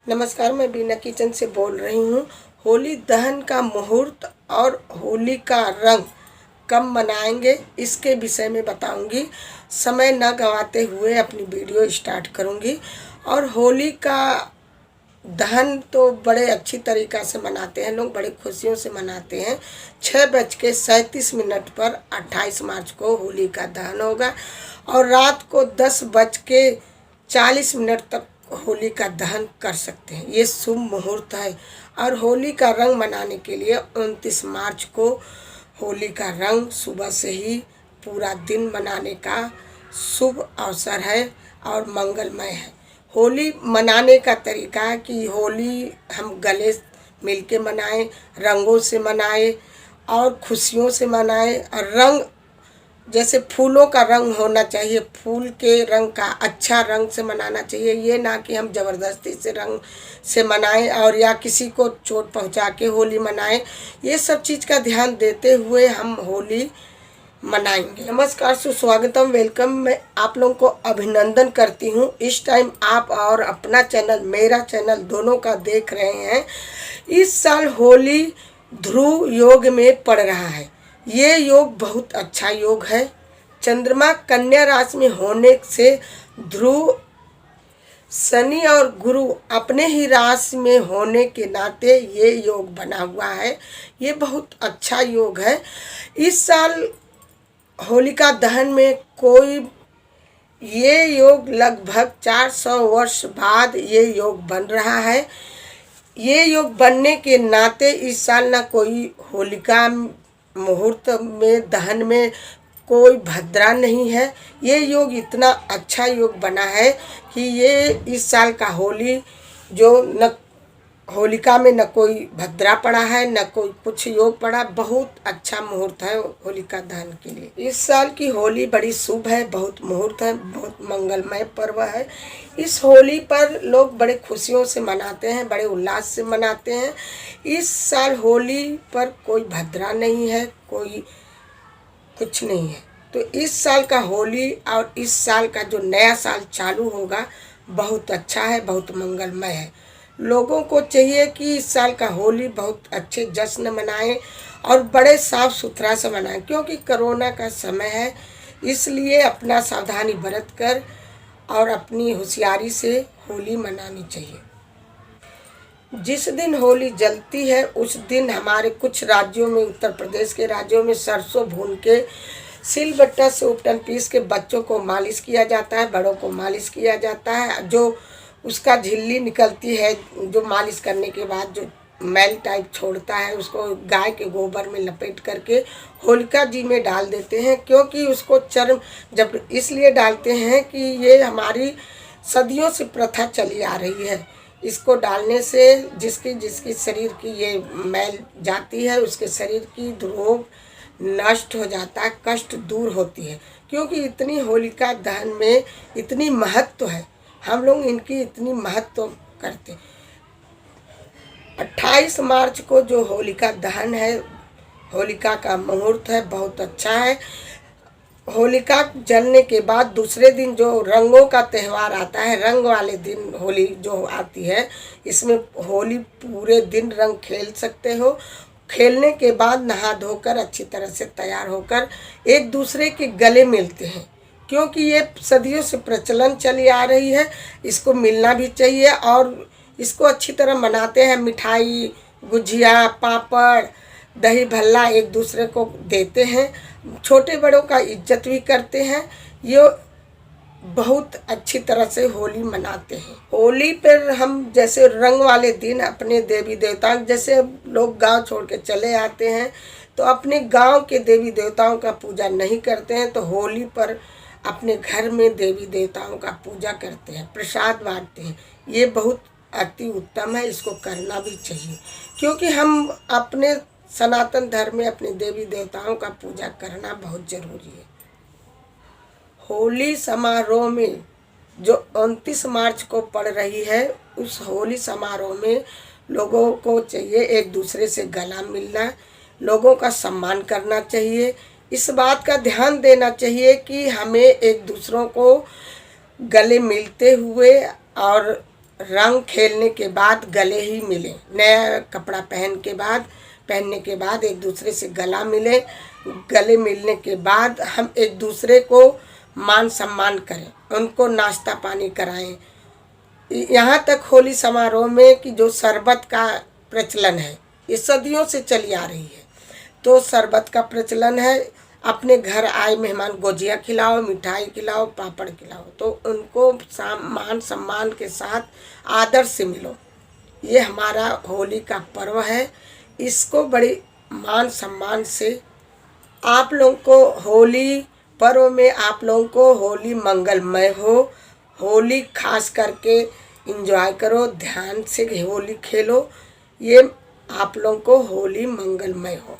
नमस्कार, मैं बीना किचन से बोल रही हूँ। होली दहन का मुहूर्त और होली का रंग कब मनाएंगे इसके विषय में बताऊंगी। समय न गंवाते हुए अपनी वीडियो स्टार्ट करूंगी। और होली का दहन तो बड़े अच्छी तरीक़ा से मनाते हैं लोग, बड़े खुशियों से मनाते हैं। 6:37 पर 28 मार्च को होली का दहन होगा और रात को 10:40 तक होली का दहन कर सकते हैं। ये शुभ मुहूर्त है। और होली का रंग मनाने के लिए 29 मार्च को होली का रंग सुबह से ही पूरा दिन मनाने का शुभ अवसर है और मंगलमय है। होली मनाने का तरीका है कि होली हम गले मिल के मनाएं, रंगों से मनाएं और खुशियों से मनाएं। और रंग जैसे फूलों का रंग होना चाहिए, फूल के रंग का अच्छा रंग से मनाना चाहिए। ये ना कि हम ज़बरदस्ती से रंग से मनाएं और या किसी को चोट पहुंचा के होली मनाएं। ये सब चीज़ का ध्यान देते हुए हम होली मनाएंगे। नमस्कार, सुस्वागतम, वेलकम। मैं आप लोगों को अभिनंदन करती हूँ। इस टाइम आप और अपना चैनल, मेरा चैनल दोनों का देख रहे हैं। इस साल होली ध्रुव योग में पड़ रहा है। ये योग बहुत अच्छा योग है। चंद्रमा कन्या राशि में होने से ध्रुव, शनि और गुरु अपने ही राशि में होने के नाते ये योग बना हुआ है। ये बहुत अच्छा योग है। इस साल होलिका दहन में कोई ये योग लगभग 400 वर्ष बाद ये योग बन रहा है। ये योग बनने के नाते इस साल ना कोई होलिका मुहूर्त में दहन में कोई भद्रा नहीं है। ये योग इतना अच्छा योग बना है कि ये इस साल का होली जो न होलिका में न कोई भद्रा पड़ा है न कोई कुछ योग पड़ा। बहुत अच्छा मुहूर्त है होलिका दहन के लिए। इस साल की होली बड़ी शुभ है, बहुत मुहूर्त है, बहुत मंगलमय पर्व है। इस होली पर लोग बड़े खुशियों से मनाते हैं, बड़े उल्लास से मनाते हैं। इस साल होली पर कोई भद्रा नहीं है, कोई कुछ नहीं है। तो इस साल का होली और इस साल का जो नया साल चालू होगा बहुत अच्छा है, बहुत मंगलमय है। लोगों को चाहिए कि इस साल का होली बहुत अच्छे जश्न मनाएं और बड़े साफ सुथरा से मनाएं, क्योंकि कोरोना का समय है। इसलिए अपना सावधानी बरत कर और अपनी होशियारी से होली मनानी चाहिए। जिस दिन होली जलती है उस दिन हमारे कुछ राज्यों में, उत्तर प्रदेश के राज्यों में सरसों भून के सिलबट्टा से उपटन पीस के बच्चों को मालिश किया जाता है, बड़ों को मालिश किया जाता है। जो उसका झिल्ली निकलती है, जो मालिश करने के बाद जो मैल टाइप छोड़ता है, उसको गाय के गोबर में लपेट करके होलिका जी में डाल देते हैं। क्योंकि उसको चर्म जब इसलिए डालते हैं कि ये हमारी सदियों से प्रथा चली आ रही है। इसको डालने से जिसकी जिसकी शरीर की ये मैल जाती है उसके शरीर की रोग नष्ट हो जाता है, कष्ट दूर होती है। क्योंकि इतनी होलिका दहन में इतनी महत्व है, हम लोग इनकी इतनी महत्व करते। 28 मार्च को जो होलिका दहन है, होलिका का मुहूर्त है, बहुत अच्छा है। होलिका जलने के बाद दूसरे दिन जो रंगों का त्यौहार आता है, रंग वाले दिन होली जो आती है, इसमें होली पूरे दिन रंग खेल सकते हो। खेलने के बाद नहा धोकर अच्छी तरह से तैयार होकर एक दूसरे के गले मिलते हैं। क्योंकि ये सदियों से प्रचलन चली आ रही है, इसको मिलना भी चाहिए और इसको अच्छी तरह मनाते हैं। मिठाई, गुजिया, पापड़, दही भल्ला एक दूसरे को देते हैं, छोटे बड़ों का इज्जत भी करते हैं। ये बहुत अच्छी तरह से होली मनाते हैं। होली पर हम जैसे रंग वाले दिन अपने देवी देवताओं, जैसे लोग गांव छोड़ के चले आते हैं तो अपने गांव के देवी देवताओं का पूजा नहीं करते हैं, तो होली पर अपने घर में देवी देवताओं का पूजा करते हैं, प्रसाद बांटते हैं। ये बहुत अति उत्तम है, इसको करना भी चाहिए। क्योंकि हम अपने सनातन धर्म में अपने देवी देवताओं का पूजा करना बहुत जरूरी है। होली समारोह में जो 29 मार्च को पड़ रही है, उस होली समारोह में लोगों को चाहिए एक दूसरे से गला मिलना, लोगों का सम्मान करना चाहिए। इस बात का ध्यान देना चाहिए कि हमें एक दूसरों को गले मिलते हुए और रंग खेलने के बाद गले ही मिले, नया कपड़ा पहनने के बाद एक दूसरे से गला मिले। गले मिलने के बाद हम एक दूसरे को मान सम्मान करें, उनको नाश्ता पानी कराएं। यहाँ तक होली समारोह में कि जो शरबत का प्रचलन है, ये सदियों से चली आ रही है। तो शरबत का प्रचलन है, अपने घर आए मेहमान गुजिया खिलाओ, मिठाई खिलाओ, पापड़ खिलाओ, तो उनको मान सम्मान के साथ आदर से मिलो। ये हमारा होली का पर्व है, इसको बड़ी मान सम्मान से आप लोगों को होली पर्व में आप लोगों को होली मंगलमय हो। होली खास करके एंजॉय करो, ध्यान से होली खेलो। ये आप लोगों को होली मंगलमय हो।